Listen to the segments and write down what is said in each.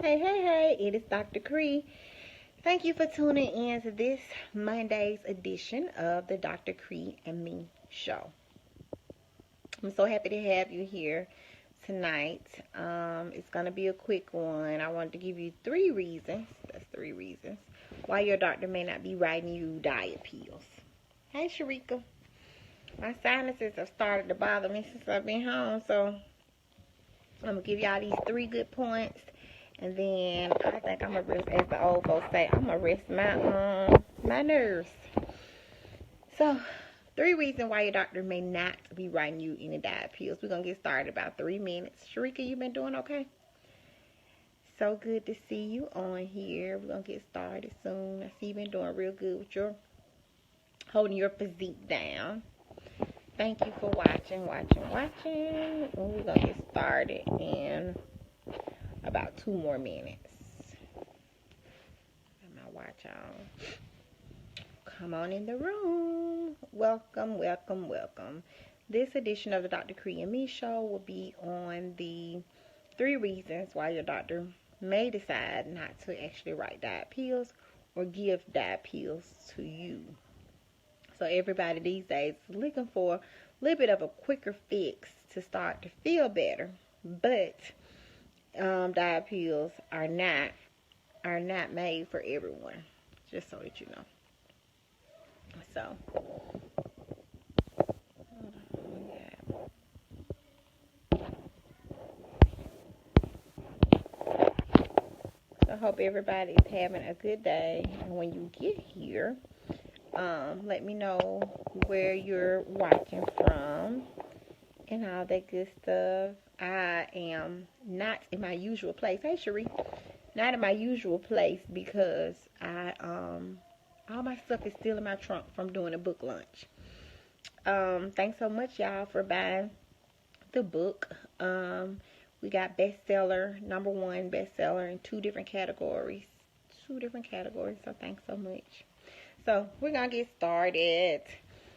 Hey, it is Dr. Kre. Thank you for tuning in to this Monday's edition of the Dr. Kre and Me show. I'm so happy to have you here tonight. It's going to be a quick one. I wanted to give you three reasons why your doctor may not be writing you diet pills. Hey, Sharika. My sinuses have started to bother me since I've been home, so I'm going to give y'all these three good points. And then I think I'm going to rest, as the old folks say, I'm going to rest my nerves. So, three reasons why your doctor may not be writing you any diet pills. We're going to get started in about 3 minutes. Sharika, you been doing okay? So good to see you on here. We're going to get started soon. I see you've been doing real good with your holding your physique down. Thank you for watching. And we're going to get started in about 2 more minutes. Got my watch on. Come on in the room. Welcome. This edition of the Dr. Kre and Me show will be on the 3 reasons why your doctor may decide not to actually write diet pills or give diet pills to you. So everybody these days is looking for a little bit of a quicker fix to start to feel better. But diet pills are not made for everyone, just so that you know. So I hope everybody's having a good day. And when you get here, let me know where you're watching from and all that good stuff. I am not in my usual place. Hey, Cherie. Not in my usual place because all my stuff is still in my trunk from doing a book launch. Thanks so much, y'all, for buying the book. We got bestseller, #1 bestseller in 2 different categories. So thanks so much. So we're going to get started.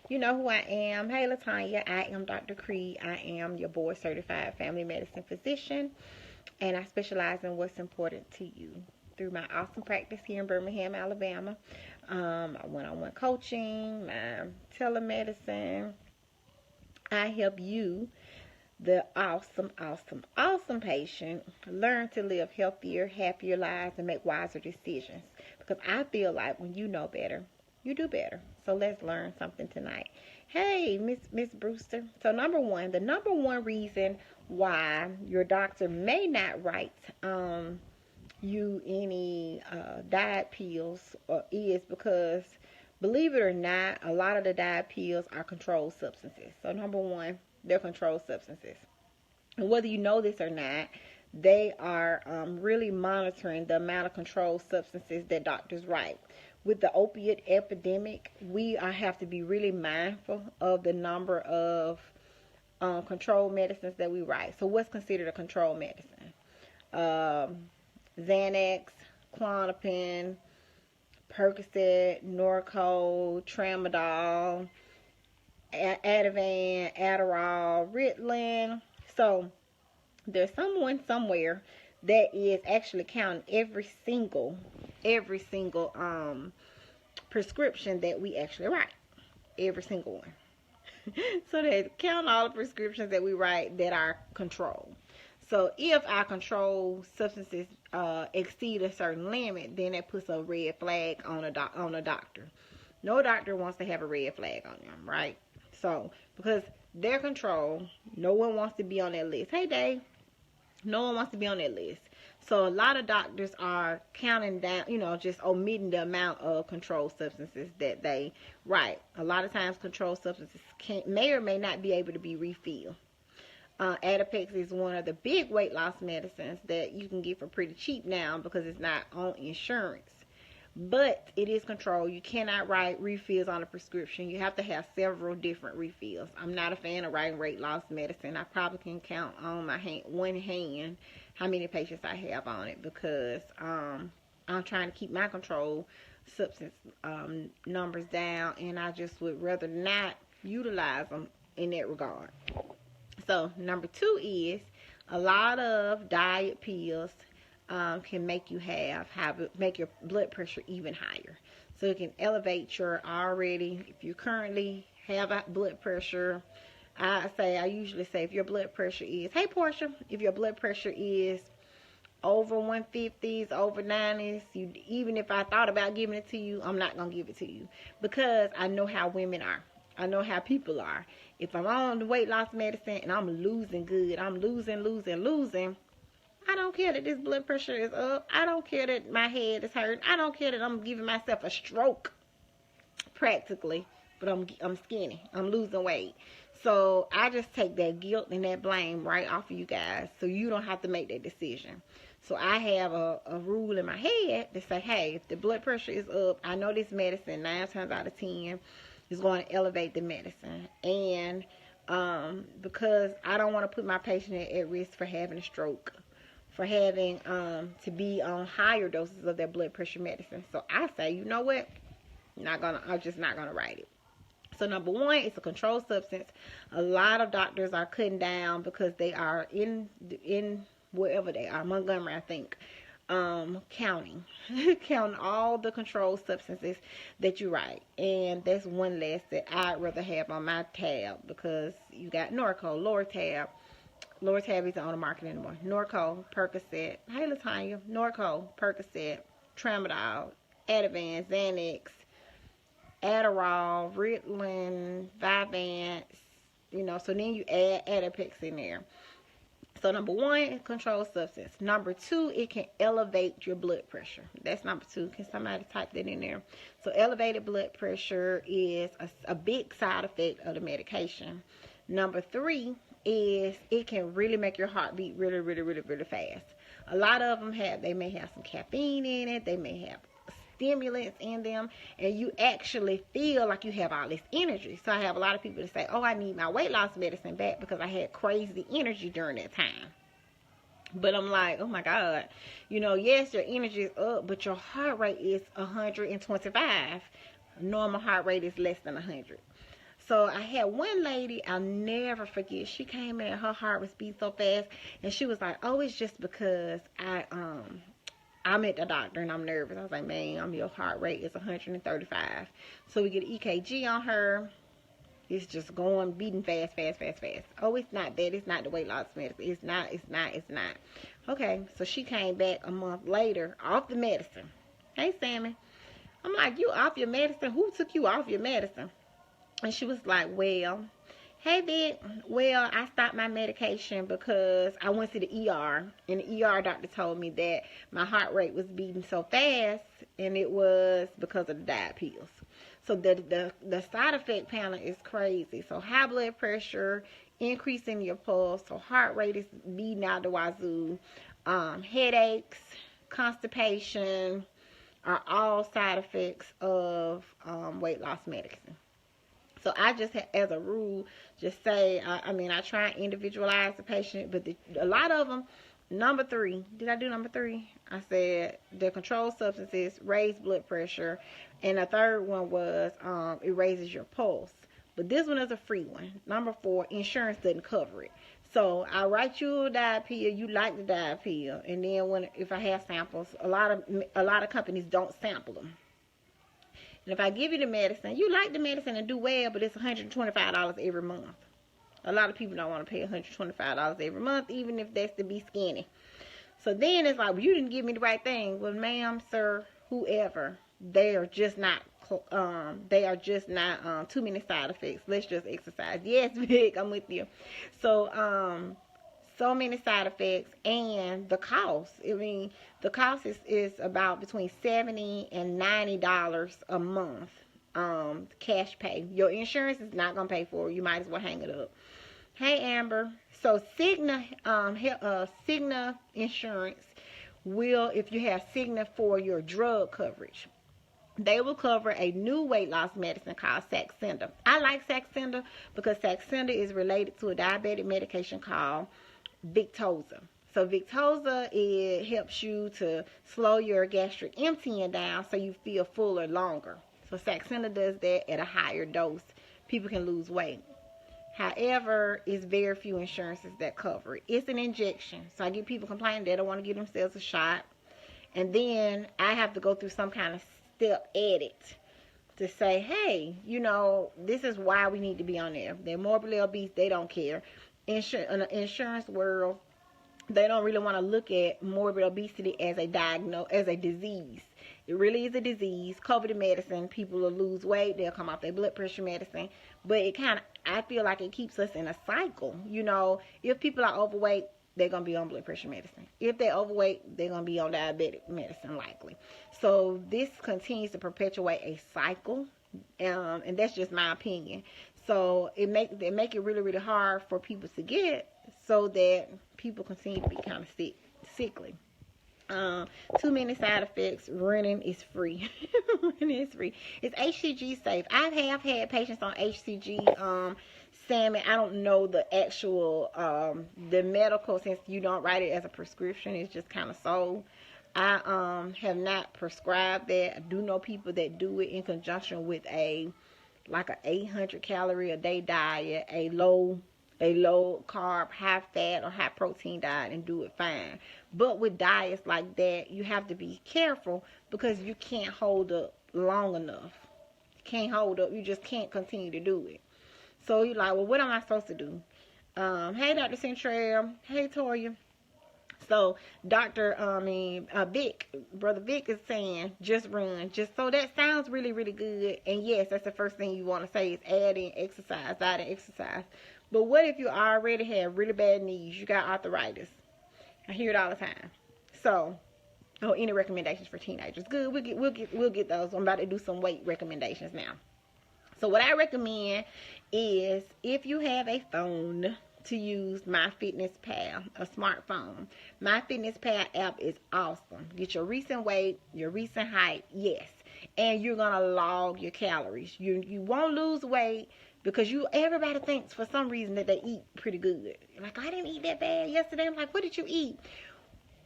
You know who I am. Hey, Latanya. I am Dr. Kre. I am your board certified family medicine physician, and I specialize in what's important to you through my awesome practice here in Birmingham, Alabama. My one-on-one coaching, my telemedicine. I help you, the awesome patient, learn to live healthier, happier lives and make wiser decisions. Because I feel like when you know better, you do better. So let's learn something tonight. Hey, Miss Brewster. So the number one reason why your doctor may not write you any diet pills is because, believe it or not, a lot of the diet pills are controlled substances. So #1, they're controlled substances. And whether you know this or not, they are really monitoring the amount of controlled substances that doctors write. With the opiate epidemic, we have to be really mindful of the number of controlled medicines that we write. So what's considered a controlled medicine? Xanax, Klonopin, Percocet, Norco, Tramadol, Ativan, Adderall, Ritalin. So there's someone somewhere that is actually counting every single prescription that we actually write. Every single one. So they count all the prescriptions that we write that are controlled. So if our controlled substances exceed a certain limit, then that puts a red flag on a doctor. No doctor wants to have a red flag on them, right? So because they're controlled, no one wants to be on that list. Hey, Dave. No one wants to be on that list. So a lot of doctors are counting down, just omitting the amount of controlled substances that they write. A lot of times controlled substances may or may not be able to be refilled. Adipex is one of the big weight loss medicines that you can get for pretty cheap now because it's not on insurance. But it is controlled. You cannot write refills on a prescription. You have to have several different refills. I'm not a fan of writing weight loss medicine. I probably can count on my one hand how many patients I have on it because I'm trying to keep my controlled substance numbers down, and I just would rather not utilize them in that regard. So number 2 is a lot of diet pills can make you make your blood pressure even higher. So it can elevate your already, if you currently have a blood pressure, I usually say if your blood pressure is, hey Portia, if your blood pressure is over 150s, over 90s, even if I thought about giving it to you, I'm not going to give it to you, because I know how women are. I know how people are. If I'm on the weight loss medicine and I'm losing good, I'm losing, I don't care that this blood pressure is up. I don't care that my head is hurting. I don't care that I'm giving myself a stroke, practically, but I'm skinny. I'm losing weight. So I just take that guilt and that blame right off of you guys, so you don't have to make that decision. So I have a rule in my head that say, hey, if the blood pressure is up, I know this medicine 9 times out of 10 is going to elevate the medicine. And because I don't want to put my patient at risk for having a stroke, for having to be on higher doses of their blood pressure medicine. So I say, you know what? I'm just not gonna write it. So number one, it's a controlled substance. A lot of doctors are cutting down because they are in wherever they are, Montgomery, I think, counting all the controlled substances that you write. And that's one less that I'd rather have on my tab, because you got Norco, Lortab isn't on the market anymore. Norco, Percocet, hey Latanya, Norco, Percocet, Tramadol, Ativan, Xanax, Adderall, Ritalin, Vyvanse, so then you add Adipex in there. So number one, controlled substance. Number two, it can elevate your blood pressure. That's number two. Can somebody type that in there? So elevated blood pressure is a big side effect of the medication. Number three is it can really make your heart beat really, really, really, really fast. A lot of them they may have some caffeine in it. They may have stimulants in them, and you actually feel like you have all this energy. So I have a lot of people that say, oh, I need my weight loss medicine back because I had crazy energy during that time. But I'm like, oh my God, yes, your energy is up, but your heart rate is 125. Normal heart rate is less than 100. So I had one lady, I'll never forget. She came in, her heart was beating so fast, and she was like, oh, it's just because I'm at the doctor and I'm nervous. I was like, ma'am, your heart rate is 135. So we get an EKG on her. It's just beating fast. Oh, it's not that. It's not the weight loss medicine. It's not. Okay, so she came back a month later off the medicine. Hey, Sammy. I'm like, you off your medicine? Who took you off your medicine? And she was like, well, hey, Vic, well, I stopped my medication because I went to the ER, and the ER doctor told me that my heart rate was beating so fast, and it was because of the diet pills. So the side effect panel is crazy. So high blood pressure, increasing your pulse, so heart rate is beating out the wazoo, headaches, constipation are all side effects of weight loss medicine. So I just, as a rule, just say, I try and individualize the patient, but a lot of them, number three, did I do number three? I said the controlled substances raise blood pressure, and the third one was it raises your pulse. But this one is a free one. Number four, insurance doesn't cover it. So I write you a diet pill, you like the diet pill, and then if I have samples, a lot of companies don't sample them. And if I give you the medicine, you like the medicine and do well, but it's $125 every month. A lot of people don't want to pay $125 every month, even if that's to be skinny. So then it's like, well, you didn't give me the right thing. Well, ma'am, sir, whoever, they are just not too many side effects. Let's just exercise. Yes, Vic, I'm with you. So, so many side effects, and the cost. The cost is about between $70 and $90 a month. Cash pay. Your insurance is not gonna pay for it. You might as well hang it up. Hey, Amber. So Cigna insurance will, if you have Cigna for your drug coverage, they will cover a new weight loss medicine called Saxenda. I like Saxenda because Saxenda is related to a diabetic medication called Victoza. So Victoza, it helps you to slow your gastric emptying down so you feel fuller longer. So Saxenda does that at a higher dose. People can lose weight. However, it's very few insurances that cover it. It's an injection. So I get people complaining they don't want to give themselves a shot. And then I have to go through some kind of step edit to say, hey, you know, this is why we need to be on there. They're morbidly obese. They don't care. In the insurance world, they don't really want to look at morbid obesity as a disease. It really is a disease. Cover the medicine. People will lose weight. They'll come off their blood pressure medicine. But I feel like it keeps us in a cycle. You know, if people are overweight, they're going to be on blood pressure medicine. If they're overweight, they're going to be on diabetic medicine likely. So this continues to perpetuate a cycle. And that's just my opinion. So it make it really, really hard for people to get, so that people continue to be kind of sickly. Too many side effects. Running is free. Running is free. It's HCG safe. I have had patients on HCG salmon. I don't know the actual the medical, since you don't write it as a prescription. It's just kind of sold. I have not prescribed that. I do know people that do it in conjunction with a 800 calorie a day diet, a low carb, high fat, or high protein diet, and do it fine. But with diets like that, you have to be careful because you can't hold up long enough. You can't hold up. You just can't continue to do it. So you're like, well, what am I supposed to do? Hey, Dr. Central. Hey, Toya. So Brother Vic is saying, just run. So that sounds really, really good. And yes, that's the first thing you want to say is add in exercise, diet and exercise. But what if you already have really bad knees? You got arthritis. I hear it all the time. So, any recommendations for teenagers? Good. We'll get those. I'm about to do some weight recommendations now. So what I recommend is, if you have a phone, to use MyFitnessPal, a smartphone. MyFitnessPal app is awesome. Get your recent weight, your recent height, yes. And you're gonna log your calories. You won't lose weight because everybody thinks for some reason that they eat pretty good. Like, I didn't eat that bad yesterday. I'm like, what did you eat?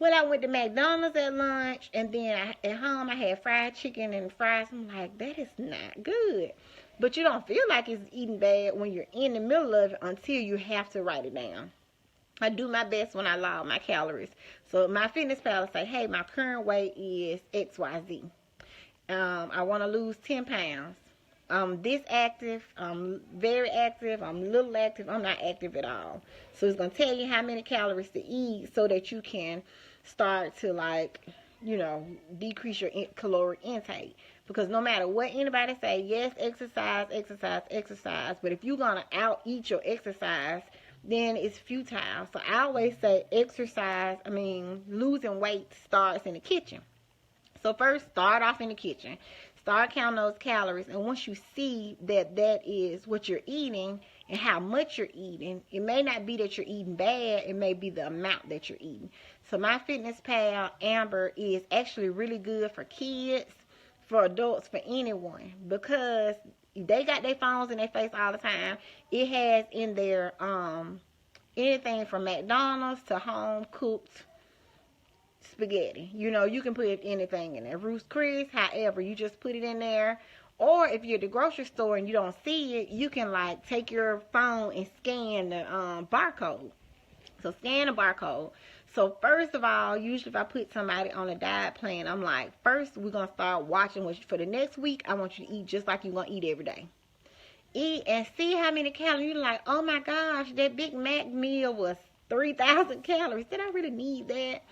Well, I went to McDonald's at lunch, and then at home I had fried chicken and fries. I'm like, that is not good. But you don't feel like it's eating bad when you're in the middle of it until you have to write it down. I do my best when I log my calories. So MyFitnessPal will say, hey, my current weight is XYZ. I want to lose 10 pounds. I'm this active. I'm very active. I'm little active. I'm not active at all. So it's going to tell you how many calories to eat so that you can start to, decrease your caloric intake. Because no matter what anybody say, yes, exercise. But if you're going to out-eat your exercise, then it's futile. So I always say losing weight starts in the kitchen. So first, start off in the kitchen. Start counting those calories. And once you see that is what you're eating and how much you're eating, it may not be that you're eating bad. It may be the amount that you're eating. So MyFitnessPal Amber is actually really good for kids, for adults, for anyone, because they got their phones in their face all the time. It has in there anything from McDonald's to home cooked spaghetti. You can put anything in there. Ruth's Chris, however, you just put it in there. Or if you're at the grocery store and you don't see it, you can take your phone and scan the barcode. So scan the barcode. So first of all, usually if I put somebody on a diet plan, I'm like, first we're going to start watching for the next week. I want you to eat just like you're going to eat every day. Eat and see how many calories. You're like, oh my gosh, that Big Mac meal was 3,000 calories. Did I really need that?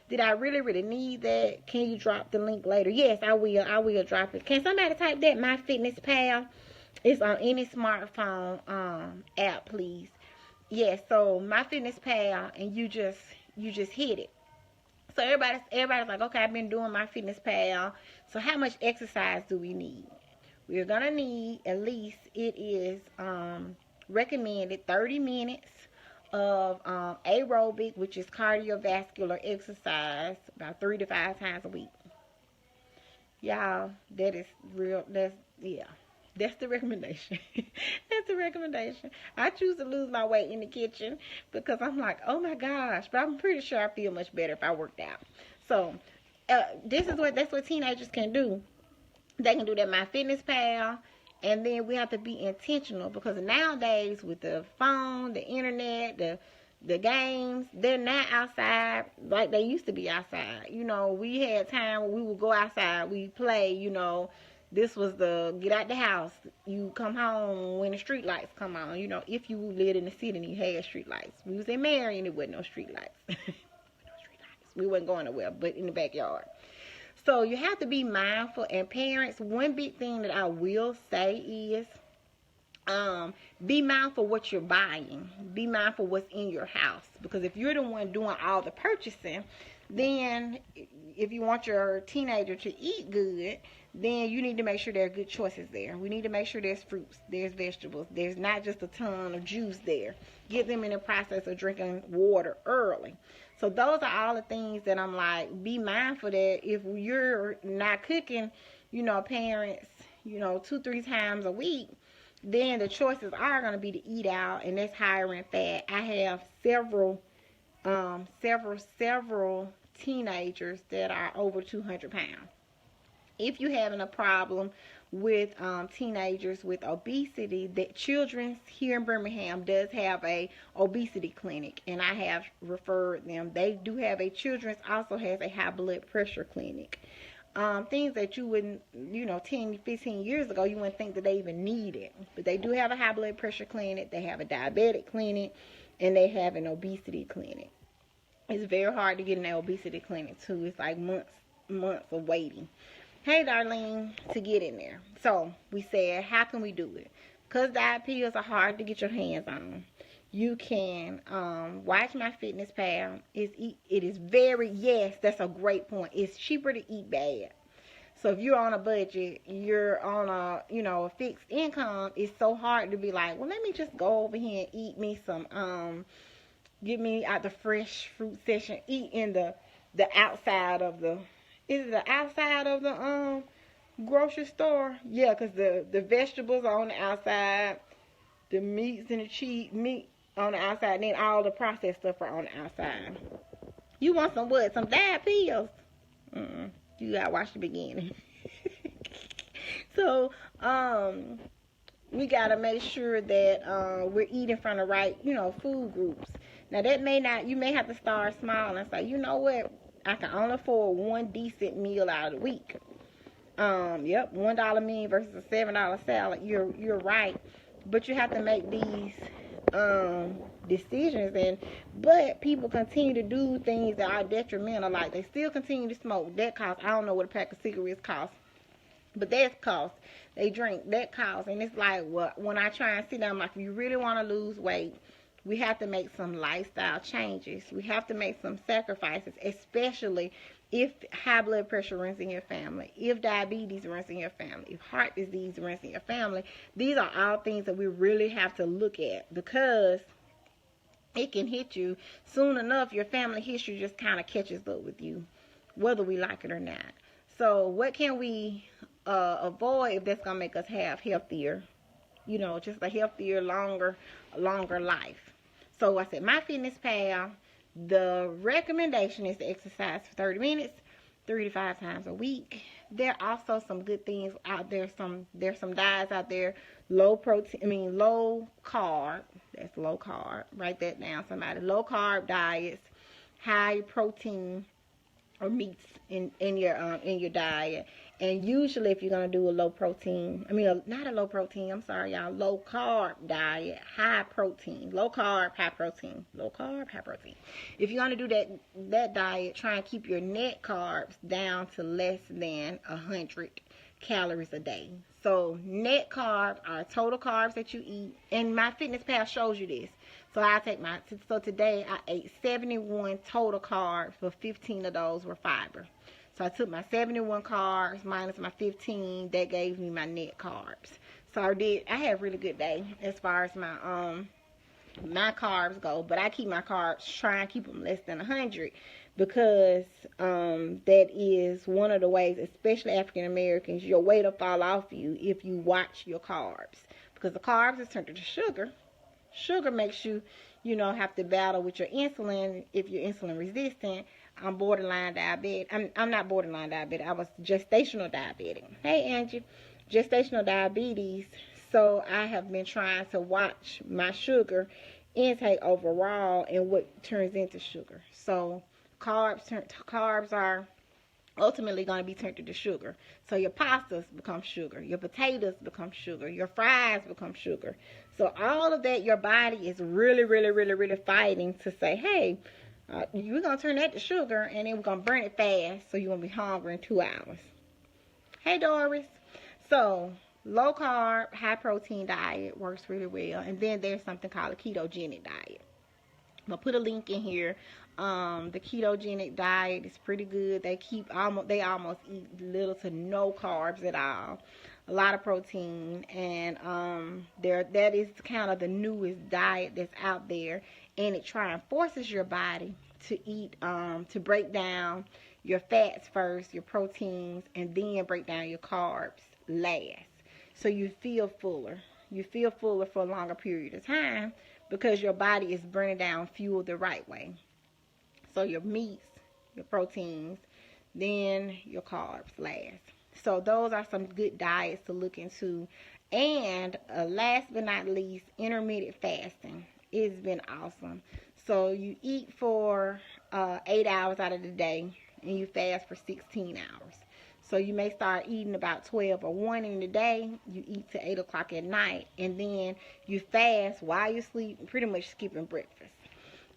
Did I really, really need that? Can you drop the link later? Yes, I will. I will drop it. Can somebody type that? MyFitnessPal. It's on any smartphone app, please. Yes, so MyFitnessPal, and you just hit it. So everybody's like, okay, I've been doing MyFitnessPal. So how much exercise do we need? We're gonna need at least, it is recommended 30 minutes of aerobic, which is cardiovascular exercise, about 3 to 5 times a week. Y'all, that is real. That's the recommendation. That's the recommendation. I choose to lose my weight in the kitchen because I'm like, oh my gosh, but I'm pretty sure I feel much better if I worked out. So that's what teenagers can do. They can do that MyFitnessPal, And then we have to be intentional, because nowadays with the phone, the internet, the games, they're not outside like they used to be outside. You know, we had time when we would go outside, we play, you know. This was the get out the house. You come home when the street lights come on. You know, if you lived in the city and you had street lights. We was in Marion, it wasn't no street lights. We wasn't going nowhere, but in the backyard. So you have to be mindful. And parents, one big thing that I will say is, be mindful what you're buying. Be mindful what's in your house. Because if you're the one doing all the purchasing, then if you want your teenager to eat good, then you need to make sure there are good choices there. We need to make sure there's fruits, there's vegetables, there's not just a ton of juice there. Get them in the process of drinking water early. So those are all the things that I'm like, be mindful that if you're not cooking, you know, parents, you know, 2-3 times a week, then the choices are going to be to eat out, and that's higher in fat. I have several teenagers that are over 200 pounds. If you're having a problem with teenagers with obesity, that Children's here in Birmingham does have a obesity clinic, and I have referred them. They do have a Children's, also has a high blood pressure clinic. Things that you wouldn't, you know, 10, 15 years ago, you wouldn't think that they even needed. But they do have a high blood pressure clinic, they have a diabetic clinic, and they have an obesity clinic. It's very hard to get in that obesity clinic too. It's like months of waiting. Hey, Darlene, to get in there. So we said, how can we do it? Because diet pills are hard to get your hands on. You can watch MyFitnessPal. It is very, yes, that's a great point. It's cheaper to eat bad. So if you're on a budget, you're on a fixed income, it's so hard to be like, well, let me just go over here and eat me some get me out the fresh fruit section, eat in the outside of the, is it the outside of the grocery store? Yeah, because the vegetables are on the outside, the meats and the meat on the outside, and then all the processed stuff are on the outside. You want some what? Some diet pills? You gotta watch the beginning. So, we gotta make sure that we're eating from the right, food groups. Now that you may have to start small and say, you know what, I can only afford one decent meal out of the week. $1 meal versus a $7 salad. You're right, but you have to make these decisions. But people continue to do things that are detrimental. Like they still continue to smoke. That costs, I don't know what a pack of cigarettes costs, but that's cost. They drink, that costs. And it's like, when I try and sit down, I'm like, if you really want to lose weight, we have to make some lifestyle changes. We have to make some sacrifices, especially if high blood pressure runs in your family, if diabetes runs in your family, if heart disease runs in your family. These are all things that we really have to look at, because it can hit you soon enough. Your family history just kind of catches up with you, whether we like it or not. So what can we avoid if that's going to make us have healthier, just a healthier, longer life? So I said, MyFitnessPal, the recommendation is to exercise for 30 minutes, 3 to 5 times a week. There are also some good things out there. There's some diets out there, low carb. That's low carb. Write that down, somebody. Low carb diets, high protein or meats in your diet. And usually if you're going to do a low carb diet, high protein, low carb, high protein. If you're going to do that diet, try and keep your net carbs down to less than 100 calories a day. So net carbs are total carbs that you eat, and MyFitnessPal shows you this. So today I ate 71 total carbs, but 15 of those were fiber. So I took my 71 carbs minus my 15. That gave me my net carbs. So I had a really good day as far as my carbs go. But I keep my carbs, try and keep them less than 100, because that is one of the ways, especially African Americans, your weight will fall off you if you watch your carbs. Because the carbs is turned into sugar. Sugar makes you, have to battle with your insulin if you're insulin resistant. I'm borderline diabetic. I'm not borderline diabetic. I was gestational diabetic. Hey, Angie. gestational diabetes, so I have been trying to watch my sugar intake overall and what turns into sugar. So carbs are ultimately going to be turned into sugar. So your pastas become sugar, your potatoes become sugar, your fries become sugar. So all of that, your body is really, really, really, really fighting to say, hey, we're going to turn that to sugar, and then we're going to burn it fast, so you're going to be hungry in 2 hours. Hey, Doris. So low carb, high protein diet works really well. And then there's something called a ketogenic diet. I'll put a link in here. The ketogenic diet is pretty good. They almost eat little to no carbs at all. A lot of protein, and that is kind of the newest diet that's out there, and it tries and forces your body to eat, to break down your fats first, your proteins, and then break down your carbs last. So you feel fuller. You feel fuller for a longer period of time because your body is burning down fuel the right way. So your meats, your proteins, then your carbs last. So those are some good diets to look into. And last but not least, intermittent fasting. It's been awesome. So you eat for 8 hours out of the day, and you fast for 16 hours. So you may start eating about 12 or 1 in the day. You eat to 8 o'clock at night, and then you fast while you sleep, pretty much skipping breakfast.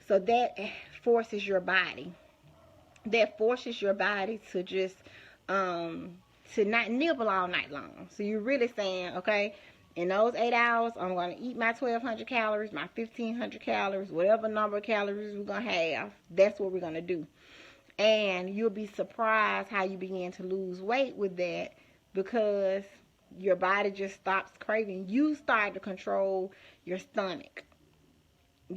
So that forces your body. To just to not nibble all night long. So you're really saying, okay, in those 8 hours, I'm going to eat my 1,200 calories, my 1,500 calories, whatever number of calories we're going to have. That's what we're going to do. And you'll be surprised how you begin to lose weight with that, because your body just stops craving. You start to control your stomach. Or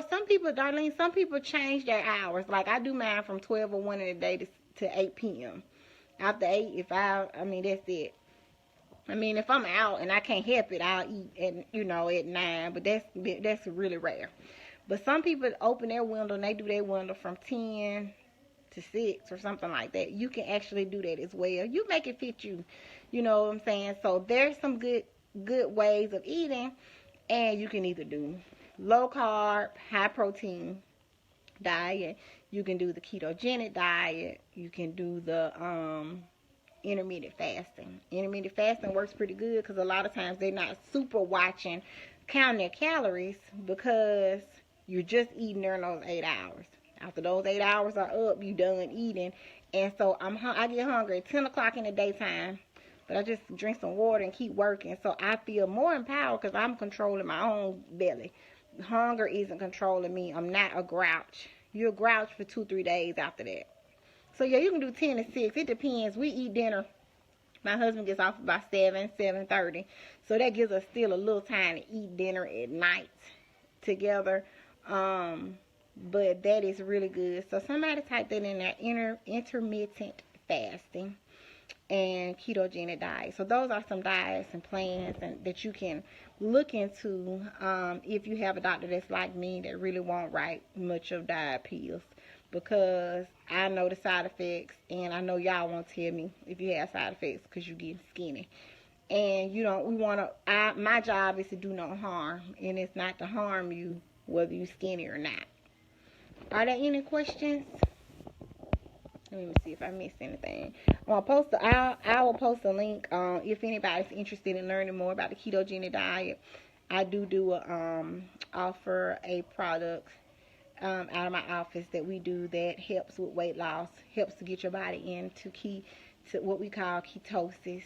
some people, Darlene, some people change their hours. Like I do mine from 12 or 1 in the day to 8 p.m. After 8, that's it. I mean, if I'm out and I can't help it, I'll eat at 9. But that's really rare. But some people open their window and they do their window from 10 to 6 or something like that. You can actually do that as well. You make it fit you. You know what I'm saying? So there's some good ways of eating. And you can either do low carb, high protein diet. You can do the ketogenic diet. You can do the intermittent fasting. Intermittent fasting works pretty good because a lot of times they're not super counting their calories, because you're just eating during those 8 hours. After those 8 hours are up, you done eating. And so I get hungry at 10 o'clock in the daytime, but I just drink some water and keep working. So I feel more empowered because I'm controlling my own belly. Hunger isn't controlling me. I'm not a grouch. You're a grouch for 2-3 days after that. So yeah, you can do 10 to 6. It depends. We eat dinner. My husband gets off about 7:30. So that gives us still a little time to eat dinner at night together. But that is really good. So somebody type that in there, intermittent fasting and ketogenic diet. So those are some diets and plans that you can look into if you have a doctor that's like me that really won't write much of diet pills, because I know the side effects, and I know y'all won't tell me if you have side effects because you're getting skinny. And my job is to do no harm, and it's not to harm you whether you're skinny or not. Are there any questions? Let me see if I missed anything. I will post a link if anybody's interested in learning more about the ketogenic diet. I do offer a product out of my office that we do that helps with weight loss, helps to get your body into what we call ketosis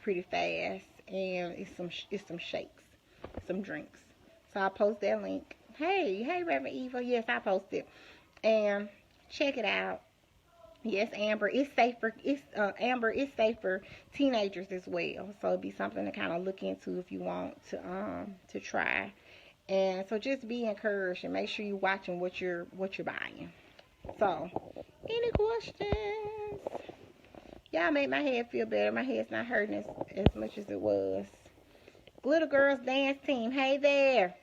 pretty fast, and it's some shakes, some drinks. So I'll post that link. Hey, Reverend Eva. Yes, I posted, and check it out. Yes, Amber, it's safer. Amber, it's safe for teenagers as well. So it'd be something to kind of look into if you want to try. And so just be encouraged and make sure you're watching what you're buying. So, any questions? Y'all made my head feel better. My head's not hurting as much as it was. Glitter Girls Dance Team, hey there.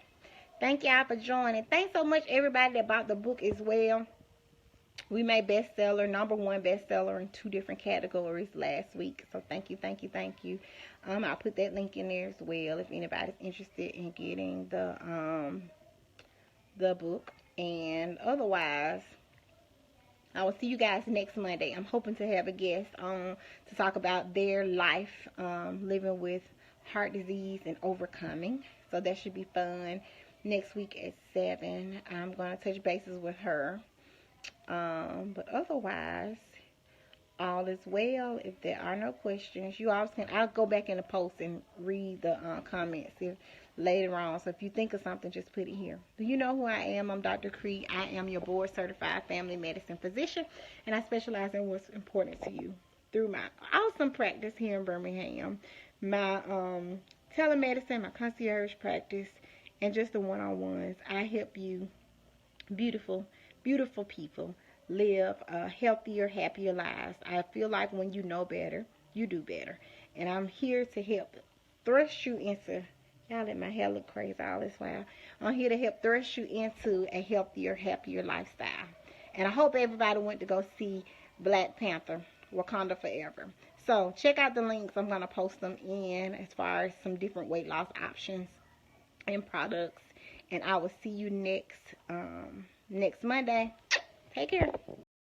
Thank y'all for joining. Thanks so much everybody that bought the book as well. We made bestseller, #1 bestseller in 2 different categories last week. So thank you, thank you, thank you. I'll put that link in there as well if anybody's interested in getting the book. And otherwise, I will see you guys next Monday. I'm hoping to have a guest on to talk about their life living with heart disease and overcoming. So that should be fun. Next week at 7, I'm going to touch bases with her. But otherwise, all is well. If there are no questions, you always can. I'll go back in the post and read the comments later on. So if you think of something, just put it here. Do you know who I am? I'm Dr. Kre. I am your board certified family medicine physician, and I specialize in what's important to you through my awesome practice here in Birmingham, my telemedicine, my concierge practice, and just the one-on-ones. I help you, beautiful, beautiful people, live healthier, happier lives. I feel like when you know better, you do better. And I'm here to help thrust you into, y'all let my hair look crazy all this while. I'm here to help thrust you into a healthier, happier lifestyle. And I hope everybody went to go see Black Panther, Wakanda Forever. So check out the links. I'm going to post them in as far as some different weight loss options and products. And I will see you next Monday. Take care.